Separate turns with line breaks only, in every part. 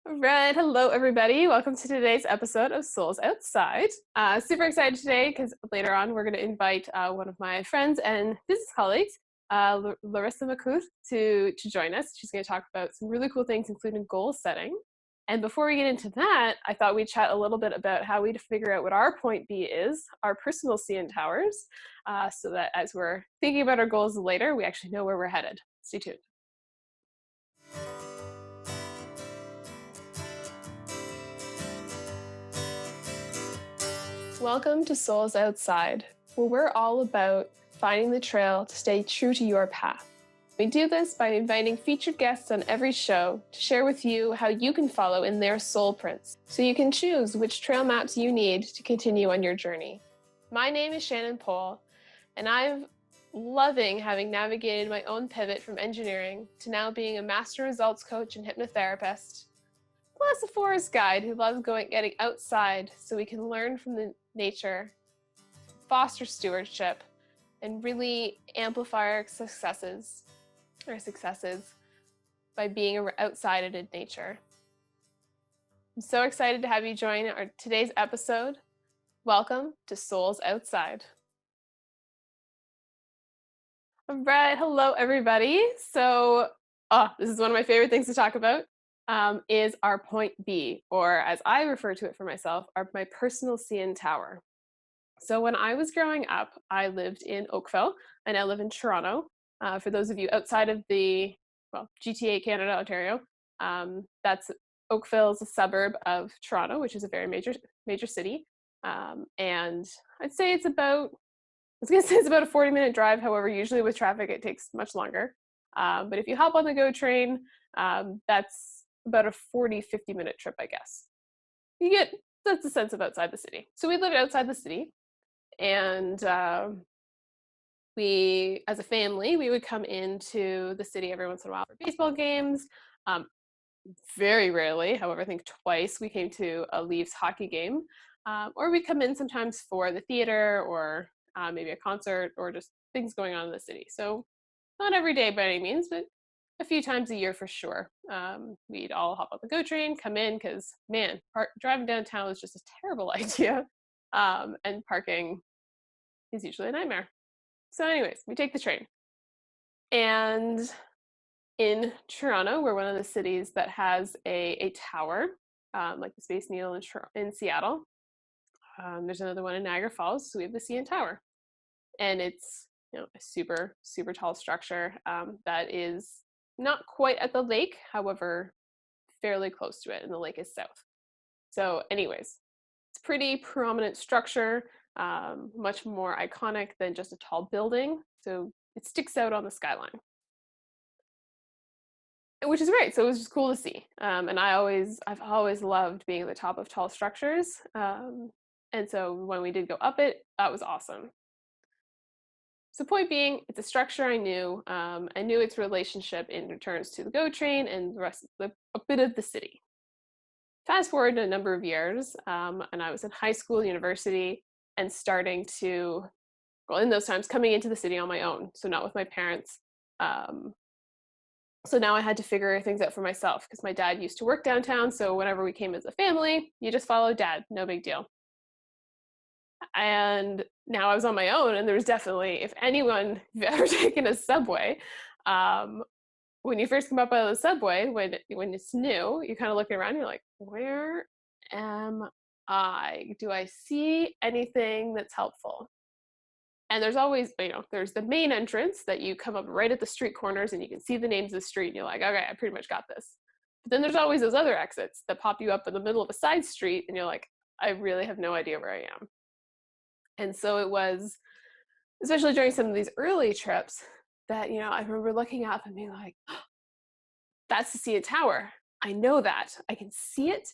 All right. Hello, everybody. Welcome to today's episode of Souls Outside. Super excited today because later on we're going to invite one of my friends and business colleagues, Larisa Makuch, to join us. She's going to talk about some really cool things, including goal setting. And before we get into that, I thought we'd chat a little bit about how we figure out what our point B is, our personal CN towers, so that as we're thinking about our goals later, we actually know where we're headed. Stay tuned. Welcome to Souls Outside, where we're all about finding the trail to stay true to your path. We do this by inviting featured guests on every show to share with you how you can follow in their soul prints, so you can choose which trail maps you need to continue on your journey. My name is Shannon Pohl, and I'm loving having navigated my own pivot from engineering to now being a master results coach and hypnotherapist, plus a forest guide who loves getting outside so we can learn from the nature, foster stewardship, and really amplify our successes by being outside and in nature. I'm so excited to have you join today's episode. Welcome to Souls Outside. All right, hello everybody. So, this is one of my favorite things to talk about. Is our point B, or as I refer to it for myself, my personal CN tower. So when I was growing up, I lived in Oakville, and I live in Toronto. For those of you outside of the GTA, Canada, Ontario, that's Oakville is a suburb of Toronto, which is a very major city. And I'd say it's about I was gonna say it's about a 40-minute drive. However, usually with traffic, it takes much longer. But if you hop on the GO train, that's about a 50-minute trip, I guess. That's the sense of outside the city. So we lived outside the city, and as a family, we would come into the city every once in a while for baseball games. Um, Very rarely, however, I think twice we came to a Leafs hockey game, or we'd come in sometimes for the theater or maybe a concert or just things going on in the city. So not every day by any means, but a few times a year for sure. We'd all hop on the GO train, come in, because man, driving downtown is just a terrible idea, and parking is usually a nightmare. So, anyways, we take the train, and in Toronto, we're one of the cities that has a tower, like the Space Needle in Seattle. There's another one in Niagara Falls, so we have the CN Tower, and it's a super super tall structure that is not quite at the lake, however, fairly close to it, and the lake is south. So, anyways, it's a pretty prominent structure, much more iconic than just a tall building. So it sticks out on the skyline, which is great. So it was just cool to see. And I've always loved being at the top of tall structures. And so when we did go up it, that was awesome. So point being, it's a structure I knew. I knew its relationship in returns to the GO train and the rest of a bit of the city. Fast forward a number of years, and I was in high school, university, and starting to, well, in those times, coming into the city on my own, so not with my parents. So now I had to figure things out for myself because my dad used to work downtown. So whenever we came as a family, you just follow dad, no big deal. And now I was on my own, and there was definitely, if anyone have ever taken a subway, um, when you first come up out of the subway, when it's new, you're kind of looking around, you're like, where am I? Do I see anything that's helpful? And there's always, there's the main entrance that you come up right at the street corners and you can see the names of the street and you're like, okay, I pretty much got this. But then there's always those other exits that pop you up in the middle of a side street and you're like, I really have no idea where I am. And so it was, especially during some of these early trips, that, I remember looking up and being like, oh, that's the CN Tower. I know that. I can see it.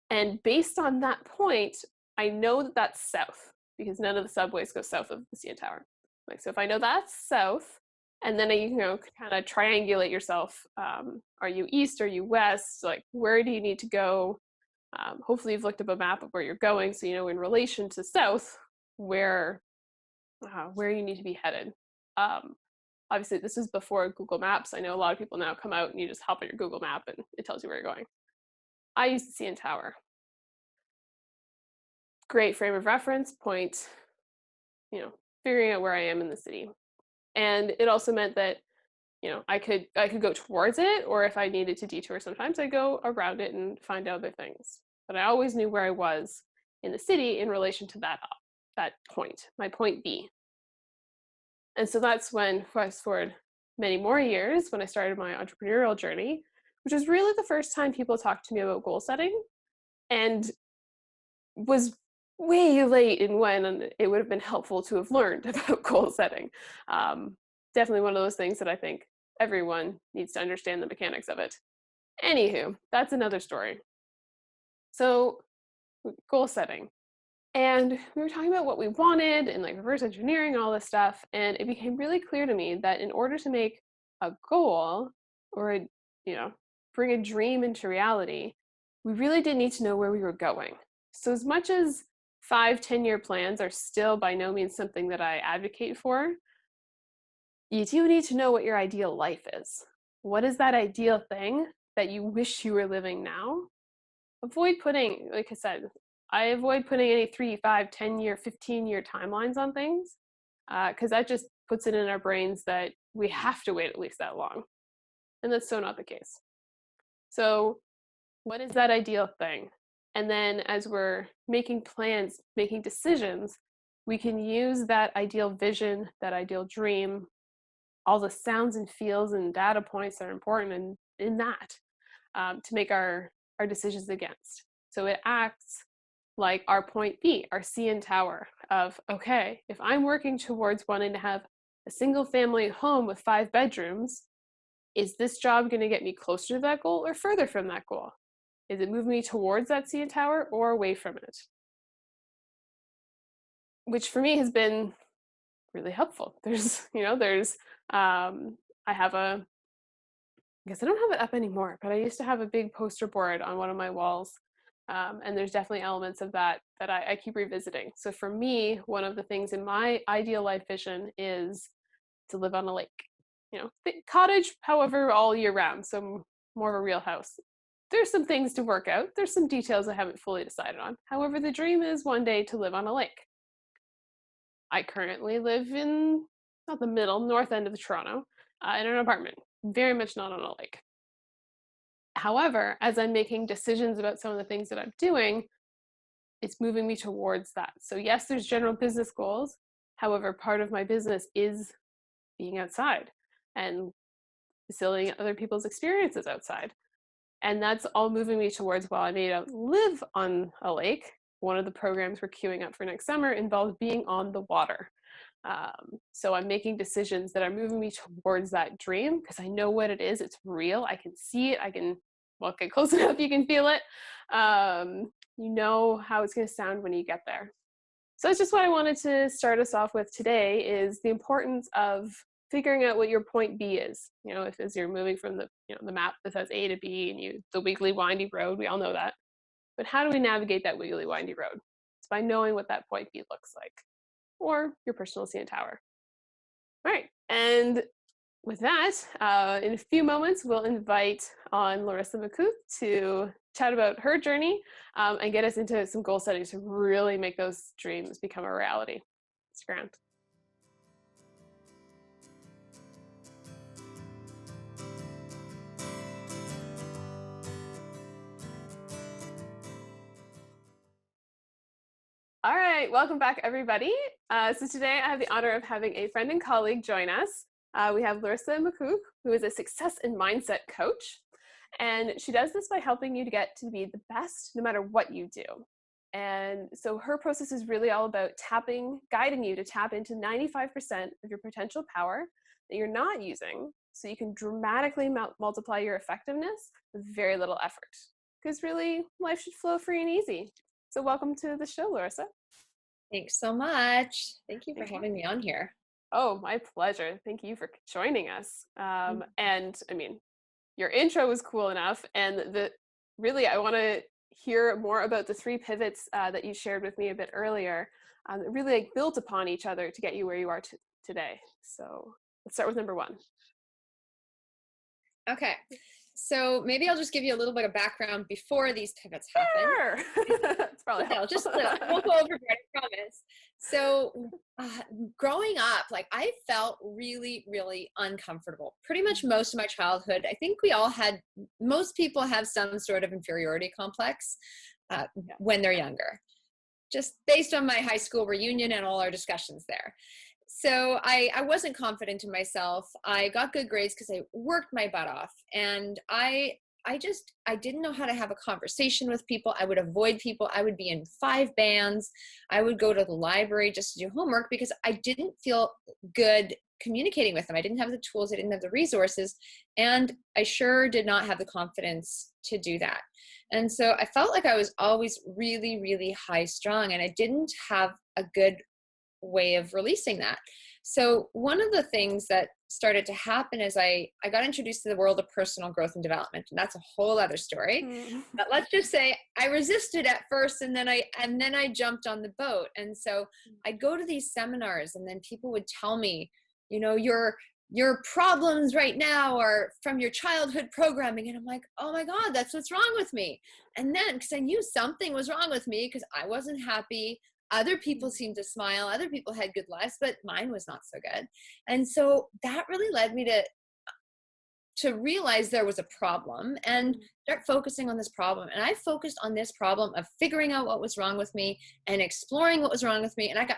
And based on that point, I know that that's south because none of the subways go south of the CN Tower. Like, so if I know that's south, and then you kind of triangulate yourself. Are you east? Are you west? Like, where do you need to go? Hopefully, you've looked up a map of where you're going, so you know in relation to south where you need to be headed. Obviously, this is before Google Maps. I know a lot of people now come out and you just hop on your Google Map and it tells you where you're going. I use the CN Tower. Great frame of reference, point, you know, figuring out where I am in the city. And it also meant that, I could go towards it, or if I needed to detour sometimes, I'd go around it and find other things. But I always knew where I was in the city in relation to that point, my point B. And so that's when, fast forward many more years, when I started my entrepreneurial journey, which was really the first time people talked to me about goal setting, and was way late in when it would have been helpful to have learned about goal setting. Um, Definitely one of those things that I think everyone needs to understand the mechanics of it. Anywho, that's another story. So, goal setting. And we were talking about what we wanted and like reverse engineering all this stuff. And it became really clear to me that in order to make a goal or you know, bring a dream into reality, we really did need to know where we were going. So as much as 5, 10 year plans are still by no means something that I advocate for, you do need to know what your ideal life is. What is that ideal thing that you wish you were living now? Avoid putting, like I said, I avoid putting any 3, 5, 10 year, 15-year timelines on things, because that just puts it in our brains that we have to wait at least that long. And that's so not the case. So, what is that ideal thing? And then as we're making plans, making decisions, we can use that ideal vision, that ideal dream, all the sounds and feels and data points that are important in that, to make our decisions against. So it acts like our point B, our CN Tower of, okay, if I'm working towards wanting to have a single family home with 5 bedrooms, is this job going to get me closer to that goal or further from that goal? Is it moving me towards that CN Tower or away from it? Which for me has been really helpful. I have I guess I don't have it up anymore, but I used to have a big poster board on one of my walls. And there's definitely elements of that that I keep revisiting. So for me, one of the things in my ideal life vision is to live on a lake. Cottage, however, all year round. So more of a real house. There's some things to work out. There's some details I haven't fully decided on. However, the dream is one day to live on a lake. I currently live in not the middle, north end of Toronto, in an apartment, very much not on a lake. However, as I'm making decisions about some of the things that I'm doing, it's moving me towards that. So, yes, there's general business goals. However, part of my business is being outside and facilitating other people's experiences outside. And that's all moving me towards, while I may not live on a lake, one of the programs we're queuing up for next summer involves being on the water. So I'm making decisions that are moving me towards that dream because I know what it is. It's real. I can see it. Well, get close enough, you can feel it. You know how it's going to sound when you get there. So that's just what I wanted to start us off with today, is the importance of figuring out what your point B is. If as you're moving from the map that says A to B and the wiggly windy road, we all know that. But how do we navigate that wiggly windy road? It's by knowing what that point B looks like, or your personal CN Tower. All right, and with that, in a few moments, we'll invite on Larisa Makuch to chat about her journey, and get us into some goal setting to really make those dreams become a reality. It's grand. All right, welcome back, everybody. So today I have the honor of having a friend and colleague join us. We have Larisa Makuch, who is a success and mindset coach. And she does this by helping you to get to be the best no matter what you do. And so her process is really all about guiding you to tap into 95% of your potential power that you're not using, so you can dramatically multiply your effectiveness with very little effort. Because really, life should flow free and easy. So welcome to the show, Larissa.
Thanks so much. Thank you for having me on here.
Oh, my pleasure. Thank you for joining us. And I mean, your intro was cool enough, and I want to hear more about the 3 pivots that you shared with me a bit earlier, that really built upon each other to get you where you are today. So let's start with number 1.
Okay. So maybe I'll just give you a little bit of background before these pivots happen.
Sure. It's probably
Just
helpful.
a little. I won't go overboard, I promise. So, growing up, like I felt really, really uncomfortable. Pretty much most of my childhood. I think we all had. Most people have some sort of inferiority complex
Yeah.
when they're younger, just based on my high school reunion and all our discussions there. So I wasn't confident in myself. I got good grades because I worked my butt off, and I didn't know how to have a conversation with people. I would avoid people. I would be in 5 bands. I would go to the library just to do homework because I didn't feel good communicating with them. I didn't have the tools. I didn't have the resources, and I sure did not have the confidence to do that. And so I felt like I was always really, really high strung, and I didn't have a good way of releasing that. So one of the things that started to happen is I got introduced to the world of personal growth and development, and that's a whole other story.
Mm.
But let's just say I resisted at first, and then I jumped on the boat. And so I'd go to these seminars, and then people would tell me, your problems right now are from your childhood programming. And I'm like, oh my God, that's what's wrong with me. And then, because I knew something was wrong with me because I wasn't happy. Other people seemed to smile. Other people had good lives, but mine was not so good. And so that really led me to realize there was a problem and start focusing on this problem. And I focused on this problem of figuring out what was wrong with me and exploring what was wrong with me. And I got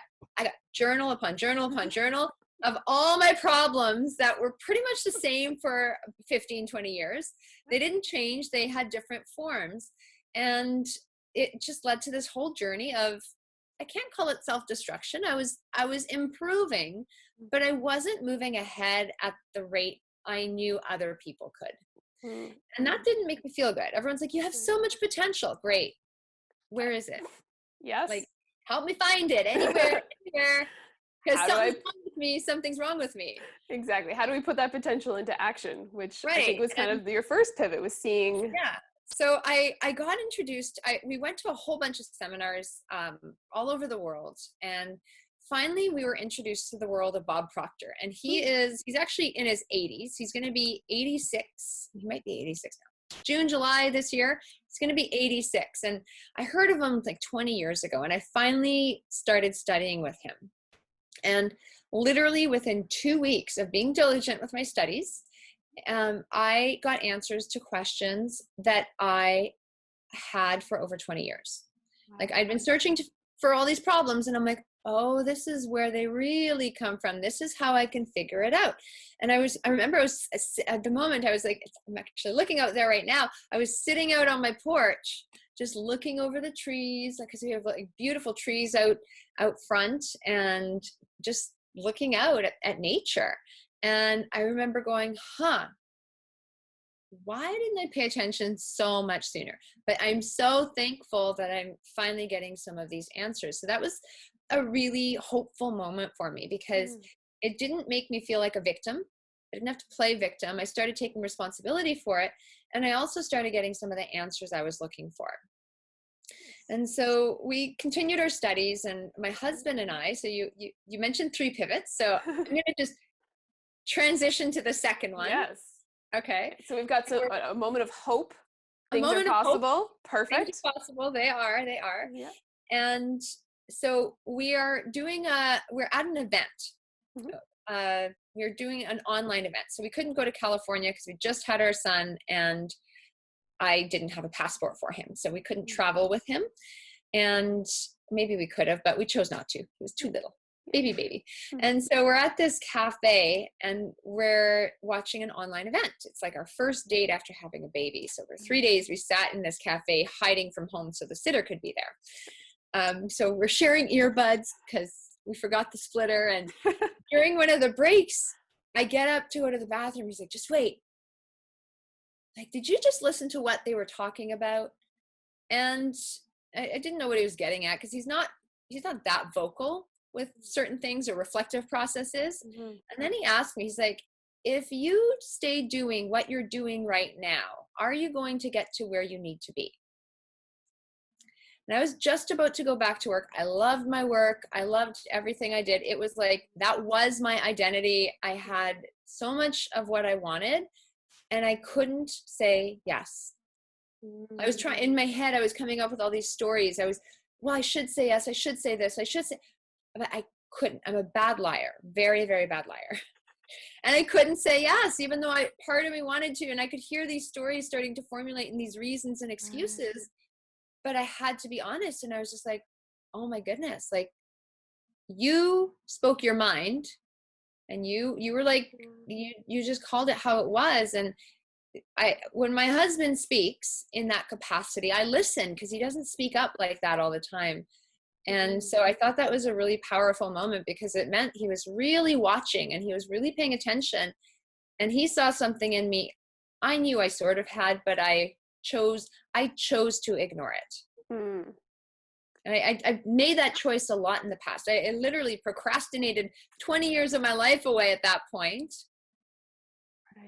journal upon journal upon journal of all my problems that were pretty much the same for 15, 20 years. They didn't change. They had different forms. And it just led to this whole journey of, I can't call it self-destruction. I was improving, but I wasn't moving ahead at the rate I knew other people could.
Mm.
And that didn't make me feel good. Everyone's like, you have so much potential. Great. Where is it?
Yes.
Like, help me find it anywhere, anywhere. Because
How do
something's wrong with me. Something's wrong with me.
Exactly. How do we put that potential into action? Which I
Right.
think was kind of your first pivot, was seeing.
Yeah. So I got introduced. We went to a whole bunch of seminars all over the world, and finally we were introduced to the world of Bob Proctor. And he's actually in his 80s. He's going to be 86. He might be 86 now. June, July this year, he's going to be 86. And I heard of him like 20 years ago, and I finally started studying with him. And literally within 2 weeks of being diligent with my studies, I got answers to questions that I had for over 20 years. Like I'd been searching for all these problems, and I'm like, oh, this is where they really come from. This is how I can figure it out. And I remember I was at the moment, I was like, I'm actually looking out there right now. I was sitting out on my porch, just looking over the trees, because we have like beautiful trees out front, and just looking out at nature. And I remember going, why didn't I pay attention so much sooner? But I'm so thankful that I'm finally getting some of these answers. So that was a really hopeful moment for me, because it didn't make me feel like a victim. I didn't have to play victim. I started taking responsibility for it. And I also started getting some of the answers I was looking for. And so we continued our studies, and my husband and I, so you mentioned 3 pivots. So I'm going to just transition to the second one.
Yes.
Okay.
So we've got a moment of hope. Things are
moment of hope.
possible. Perfect.
Things are possible. They are.
Yeah.
And so we're at an event. We're doing an online event. So we couldn't go to California because we just had our son, and I didn't have a passport for him. So we couldn't travel with him. And maybe we could have, but we chose not to. He was too little. Baby. And so we're at this cafe, and we're watching an online event. It's like our first date after having a baby. So for 3 days, we sat in this cafe hiding from home so the sitter could be there. So we're sharing earbuds because we forgot the splitter. And during one of the breaks, I get up to go to the bathroom. He's like, just wait. Like, did you just listen to what they were talking about? And I didn't know what he was getting at, because he's not that vocal with certain things or reflective processes. And then he asked me, he's like, if you stay doing what you're doing right now, are you going to get to where you need to be? And I was just about to go back to work. I loved my work. I loved everything I did. It was like, that was my identity. I had so much of what I wanted. And I couldn't say yes. I was trying, in my head, I was coming up with all these stories. Well, I should say yes. I should say this. I should say, but I couldn't. I'm a bad liar. Very, very bad liar. And I couldn't say yes, even though part of me wanted to. And I could hear these stories starting to formulate in these reasons and excuses, but I had to be honest. And I was just like, oh my goodness, like, you spoke your mind, and you were like, you just called it how it was. And when my husband speaks in that capacity, I listen, because he doesn't speak up like that all the time. And so I thought that was a really powerful moment, because it meant he was really watching and he was really paying attention, and he saw something in me I knew I sort of had, but I chose to ignore it.
Mm.
And I made that choice a lot in the past. I literally procrastinated 20 years of my life away at that point,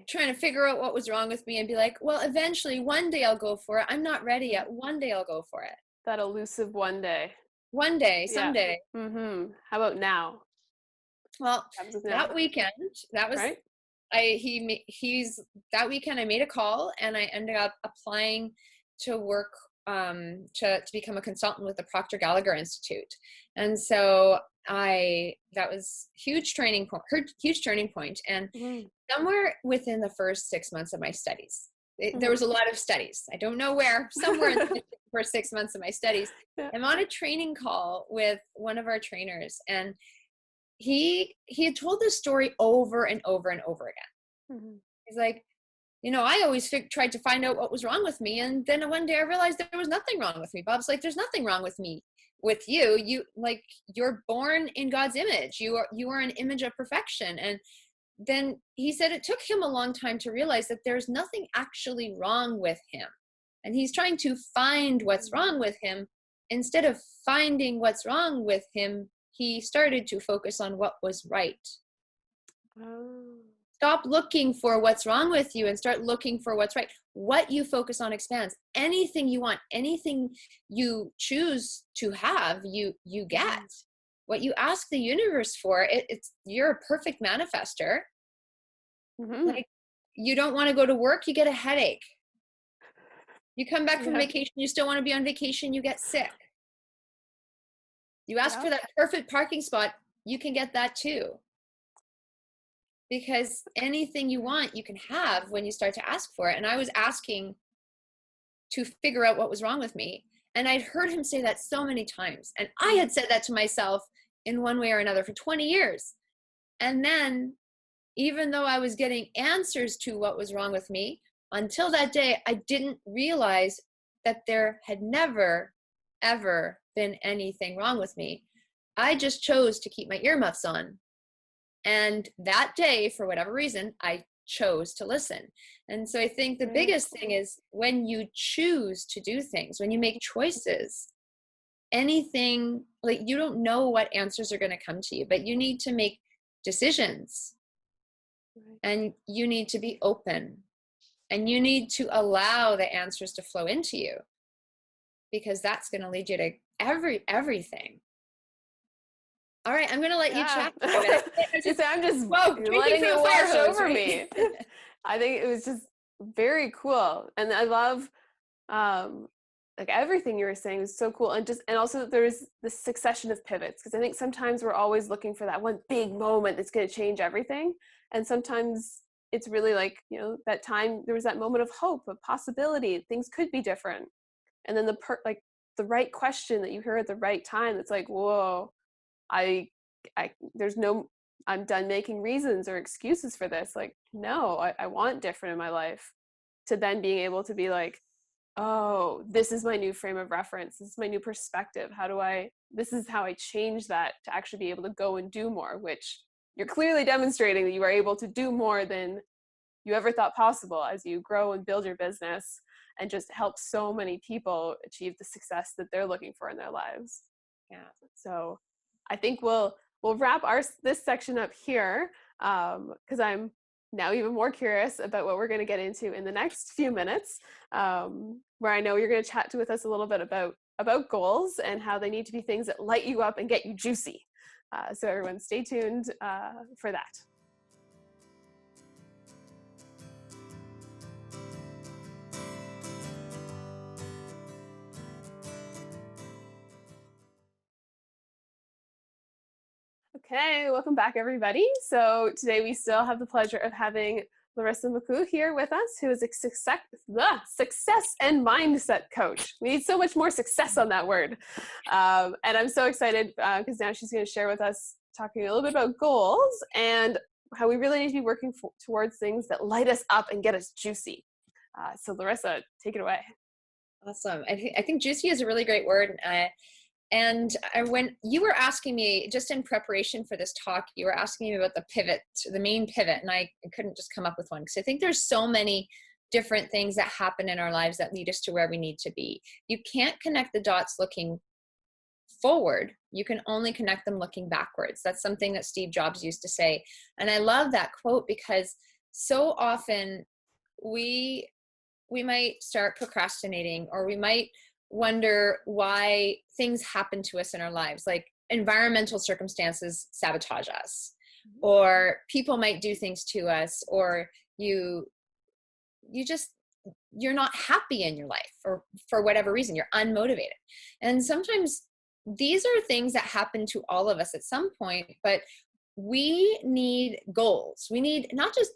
trying to figure out what was wrong with me and be like, well, eventually one day I'll go for it. I'm not ready yet. One day I'll go for it.
That elusive one day.
One day, someday.
Yeah. Mm-hmm. How about now?
Well, that weekend, that was,
right?
that weekend I made a call, and I ended up applying to work, to become a consultant with the Proctor Gallagher Institute. And so that was huge turning point. And somewhere within the first 6 months of my studies, there was a lot of studies. I don't know where, somewhere in the first 6 months of my studies, I'm on a training call with one of our trainers, and he had told this story over and over and over again. He's like, I always tried to find out what was wrong with me. And then one day I realized there was nothing wrong with me. Bob's like, there's nothing wrong with me, with you. You're born in God's image. You are an image of perfection. And then he said it took him a long time to realize that there's nothing actually wrong with him. And he's trying to find what's wrong with him. Instead of finding what's wrong with him, he started to focus on what was right. Stop looking for what's wrong with you and start looking for what's right. What you focus on expands. Anything you want, anything you choose to have, you get. What you ask the universe for, you're a perfect manifester. Like, you don't want to go to work, you get a headache. You come back from vacation, you still want to be on vacation, you get sick. You ask for that perfect parking spot, you can get that too. Because anything you want, you can have when you start to ask for it. And I was asking to figure out what was wrong with me. And I'd heard him say that so many times. And I had said that to myself in one way or another for 20 years. And then, even though I was getting answers to what was wrong with me, until that day, I didn't realize that there had never, ever been anything wrong with me. I just chose to keep my earmuffs on. And that day, for whatever reason, I chose to listen. And so I think the biggest thing is when you choose to do things, when you make choices, anything, like, you don't know what answers are going to come to you, but you need to make decisions. And you need to be open. And you need to allow the answers to flow into you, because that's going to lead you to everything. All right, I'm going to let you chat.
I'm just letting it wash over me. I think it was just very cool. And I love like everything you were saying was so cool. And also there's this succession of pivots, because I think sometimes we're always looking for that one big moment that's going to change everything. And sometimes it's really like, that time there was that moment of hope, of possibility, things could be different. And then the right question that you hear at the right time, it's like, whoa, I'm done making reasons or excuses for this. Like, no, I want different in my life. To then being able to be like, oh, this is my new frame of reference. This is my new perspective. This is how I change that to actually be able to go and do more, which you're clearly demonstrating that you are able to do more than you ever thought possible as you grow and build your business and just help so many people achieve the success that they're looking for in their lives. Yeah. So I think we'll wrap this section up here, because I'm now even more curious about what we're going to get into in the next few minutes, where I know you're going to chat with us a little bit about goals and how they need to be things that light you up and get you juicy. So everyone stay tuned for that. Okay, welcome back, everybody. So today we still have the pleasure of having Larisa Makuch here with us, who is a success and mindset coach. We need so much more success on that word. And I'm so excited because now she's going to share with us, talking a little bit about goals and how we really need to be working towards things that light us up and get us juicy. So Larissa, take it away.
Awesome. I think juicy is a really great word. When you were asking me, just in preparation for this talk, you were asking me about the main pivot, and I couldn't just come up with one because I think there's so many different things that happen in our lives that lead us to where we need to be. You can't connect the dots looking forward. You can only connect them looking backwards. That's something that Steve Jobs used to say. And I love that quote because so often we might start procrastinating, or we might wonder why things happen to us in our lives, like environmental circumstances sabotage us, or people might do things to us, or you're not happy in your life, or for whatever reason you're unmotivated. And sometimes these are things that happen to all of us at some point, but we need goals. We need not just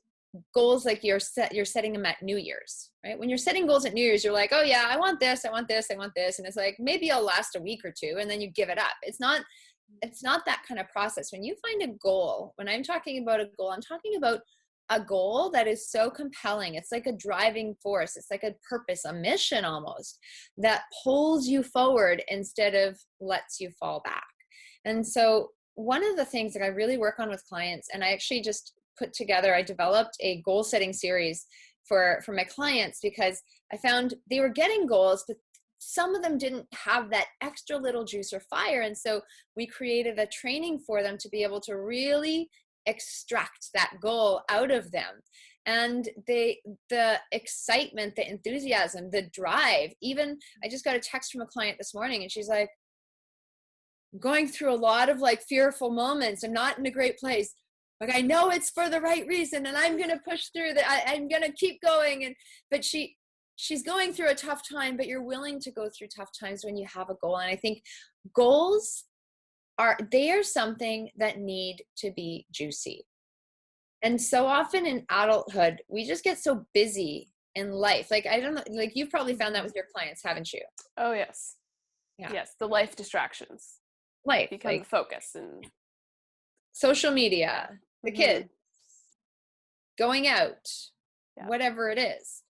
goals like you're setting them at New Year's, right? When you're setting goals at New Year's, you're like, oh yeah, I want this, I want this, I want this. And it's like, maybe I'll last a week or two and then you give it up. It's not that kind of process. When you find a goal, when I'm talking about a goal, I'm talking about a goal that is so compelling. It's like a driving force. It's like a purpose, a mission almost, that pulls you forward instead of lets you fall back. And so one of the things that I really work on with clients, and I actually just I developed a goal setting series for my clients because I found they were getting goals, but some of them didn't have that extra little juice or fire. And so we created a training for them to be able to really extract that goal out of them. And the excitement, the enthusiasm, the drive, even I just got a text from a client this morning and she's like, going through a lot of like fearful moments. I'm not in a great place. Like, I know it's for the right reason and I'm going to push through that. I'm going to keep going. But she's going through a tough time, but you're willing to go through tough times when you have a goal. And I think goals are something that need to be juicy. And so often in adulthood, we just get so busy in life. Like, I don't know, like you've probably found that with your clients, haven't you?
Oh, yes.
Yeah.
Yes, the life distractions.
Life.
Become the focus. And
social media, the kids, going out, whatever it is.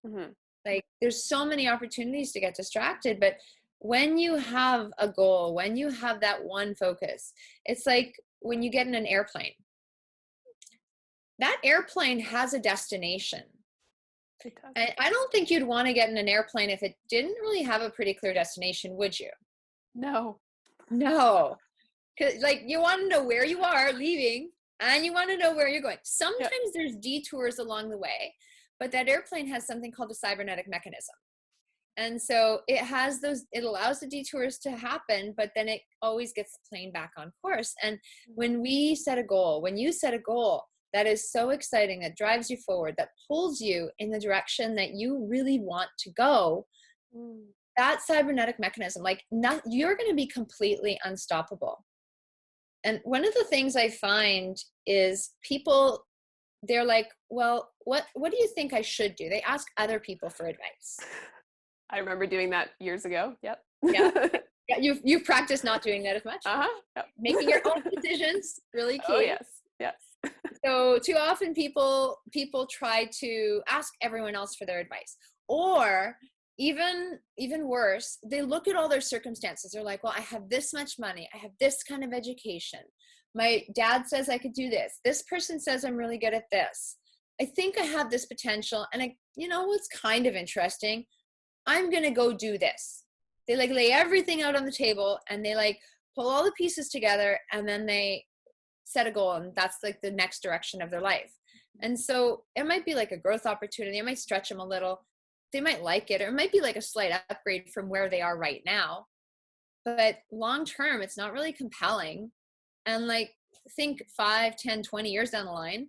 Like there's so many opportunities to get distracted, but when you have a goal, when you have that one focus, it's like when you get in an airplane. That airplane has a destination. And I don't think you'd want to get in an airplane if it didn't really have a pretty clear destination, would you?
No.
Because like you want to know where you are leaving and you want to know where you're going. Sometimes there's detours along the way, but that airplane has something called a cybernetic mechanism. And so it allows the detours to happen, but then it always gets the plane back on course. And when you set a goal that is so exciting, that drives you forward, that pulls you in the direction that you really want to go, that cybernetic mechanism, you're going to be completely unstoppable. And one of the things I find is people, they're like, well, what do you think I should do? They ask other people for advice.
I remember doing that years ago. Yep.
Yeah. You've practiced not doing that as much.
Yep.
Making your own decisions, really key.
Oh, yes.
So too often people try to ask everyone else for their advice, or even worse, they look at all their circumstances. They're like, well, I have this much money. I have this kind of education. My dad says I could do this. This person says I'm really good at this. I think I have this potential. And what's kind of interesting? I'm going to go do this. They lay everything out on the table and they pull all the pieces together and then they set a goal, and that's the next direction of their life. And so it might be a growth opportunity. It might stretch them a little. They might like it, or it might be a slight upgrade from where they are right now. But long term, it's not really compelling. And think 5, 10, 20 years down the line,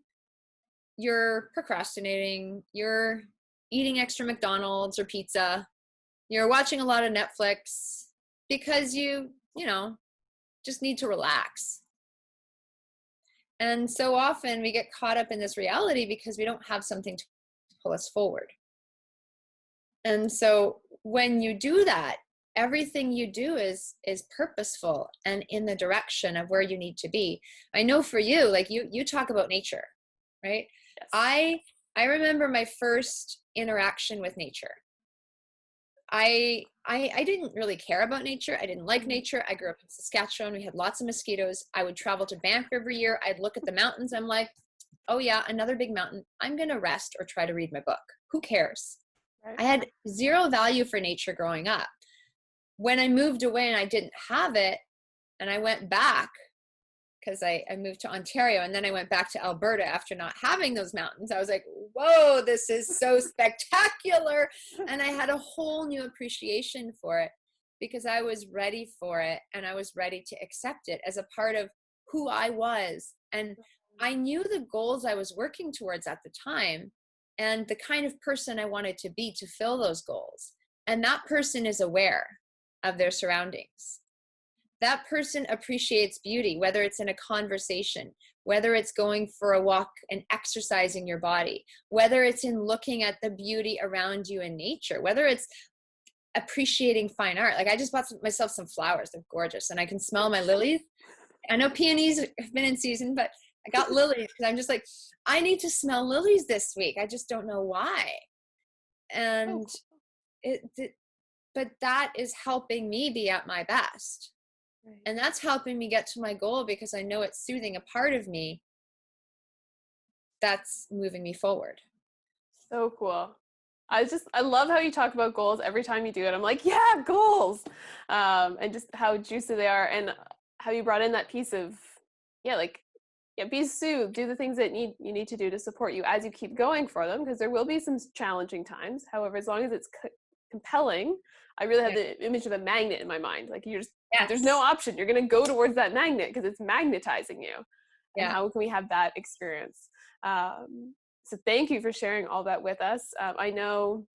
you're procrastinating, you're eating extra McDonald's or pizza, you're watching a lot of Netflix because you just need to relax. And so often we get caught up in this reality because we don't have something to pull us forward. And so when you do that, everything you do is purposeful and in the direction of where you need to be. I know for you, like you talk about nature, right?
Yes.
I remember my first interaction with nature. I didn't really care about nature. I didn't like nature. I grew up in Saskatchewan. We had lots of mosquitoes. I would travel to Banff every year. I'd look at the mountains. I'm like, oh yeah, another big mountain. I'm going to rest or try to read my book. Who cares?
Right.
I had zero value for nature growing up. When I moved away and I didn't have it, and I went back, because I moved to Ontario, and then I went back to Alberta after not having those mountains. I was like, whoa, this is so spectacular. And I had a whole new appreciation for it because I was ready for it, and I was ready to accept it as a part of who I was. And I knew the goals I was working towards at the time and the kind of person I wanted to be to fill those goals. And that person is aware of their surroundings. That person appreciates beauty, whether it's in a conversation, whether it's going for a walk and exercising your body, whether it's in looking at the beauty around you in nature, whether it's appreciating fine art. Like I just bought myself some flowers. They're gorgeous. And I can smell my lilies. I know peonies have been in season, but I got lilies because I'm just like, I need to smell lilies this week. I just don't know why. And but that is helping me be at my best. Right. And that's helping me get to my goal because I know it's soothing a part of me that's moving me forward.
So cool. I love how you talk about goals every time you do it. I'm like, yeah, goals. And just how juicy they are, and how you brought in that piece of, be soothed, do the things that you need to do to support you as you keep going for them, because there will be some challenging times. However, as long as it's compelling, I really have the image of a magnet in my mind. Like there's no option. You're going to go towards that magnet because it's magnetizing you. And how can we have that experience? So thank you for sharing all that with us. I know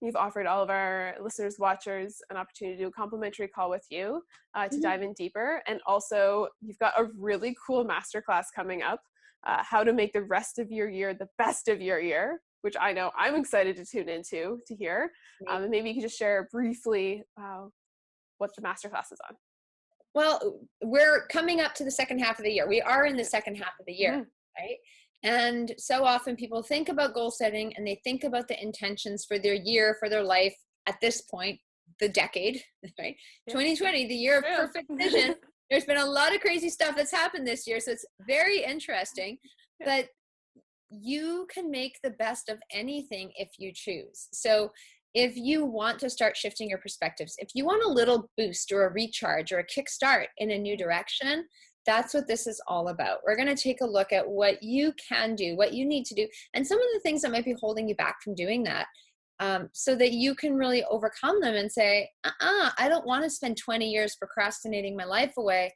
you've offered all of our listeners, watchers, an opportunity to do a complimentary call with you to dive in deeper. And also you've got a really cool masterclass coming up, how to make the rest of your year the best of your year, which I know I'm excited to tune into to hear. And maybe you could just share briefly what the masterclass is on.
Well, we're coming up to the second half of the year. We are in the second half of the year, right? And so often people think about goal setting and they think about the intentions for their year, for their life at this point, the decade, right? 2020, the year of perfect vision. There's been a lot of crazy stuff that's happened this year. So it's very interesting, but you can make the best of anything if you choose. So if you want to start shifting your perspectives, if you want a little boost or a recharge or a kickstart in a new direction, that's what this is all about. We're going to take a look at what you can do, what you need to do, and some of the things that might be holding you back from doing that, so that you can really overcome them and say, I don't want to spend 20 years procrastinating my life away,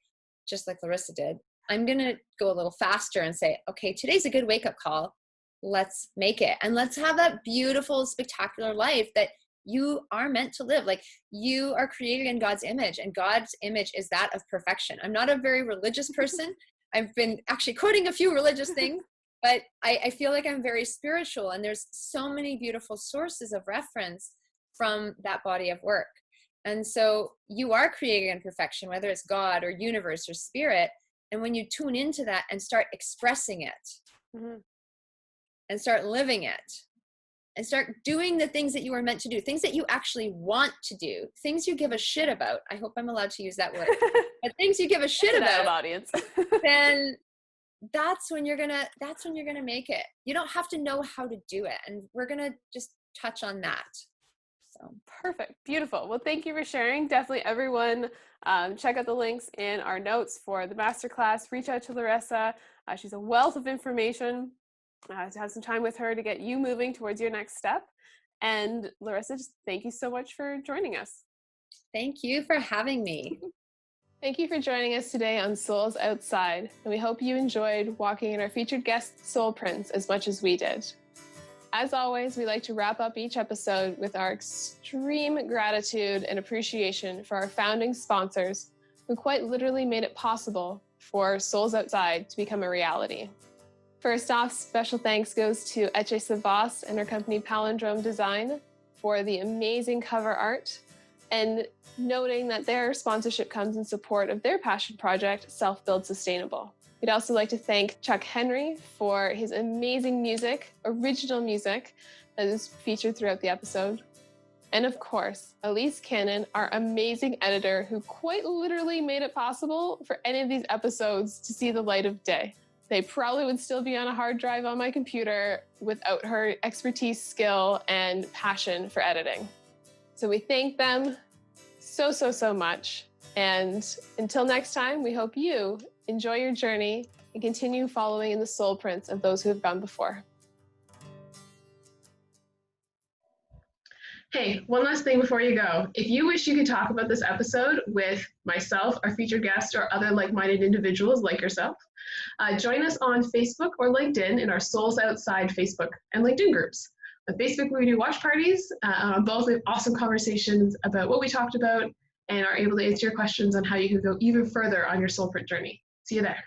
just like Larissa did. I'm going to go a little faster and say, okay, today's a good wake-up call. Let's make it. And let's have that beautiful, spectacular life that you are meant to live. Like, you are created in God's image, and God's image is that of perfection. I'm not a very religious person. I've been actually quoting a few religious things, but I feel like I'm very spiritual, and there's so many beautiful sources of reference from that body of work. And so you are created in perfection, whether it's God or universe or spirit. And when you tune into that and start expressing it, and start living it, and start doing the things that you are meant to do, things that you actually want to do, things you give a shit about. I hope I'm allowed to use that word. But things you give a shit about,
audience.
then that's when you're gonna make it. You don't have to know how to do it. And we're gonna just touch on that. So
perfect. Beautiful. Well, thank you for sharing. Definitely everyone, check out the links in our notes for the masterclass. Reach out to Larissa. She's a wealth of information. To have some time with her to get you moving towards your next step. And Larissa, just thank you so much for joining us.
Thank you for having me.
Thank you for joining us today on Souls Outside, and we hope you enjoyed walking in our featured guest soul prints as much as we did. As always, we like to wrap up each episode with our extreme gratitude and appreciation for our founding sponsors, who quite literally made it possible for Souls Outside to become a reality. First off, special thanks goes to Eche Savas and her company Palindrome Design for the amazing cover art, and noting that their sponsorship comes in support of their passion project, Self Build Sustainable. We'd also like to thank Chuck Henry for his amazing music, original music, that is featured throughout the episode. And of course, Elise Cannon, our amazing editor, who quite literally made it possible for any of these episodes to see the light of day. They probably would still be on a hard drive on my computer without her expertise, skill, and passion for editing. So we thank them so much. And until next time, we hope you enjoy your journey and continue following in the soul prints of those who have gone before. Hey, one last thing before you go. If you wish you could talk about this episode with myself, our featured guest, or other like-minded individuals like yourself, join us on Facebook or LinkedIn in our Souls Outside Facebook and LinkedIn groups. On Facebook, we do watch parties. On both, we have awesome conversations about what we talked about and are able to answer your questions on how you can go even further on your soul print journey. See you there.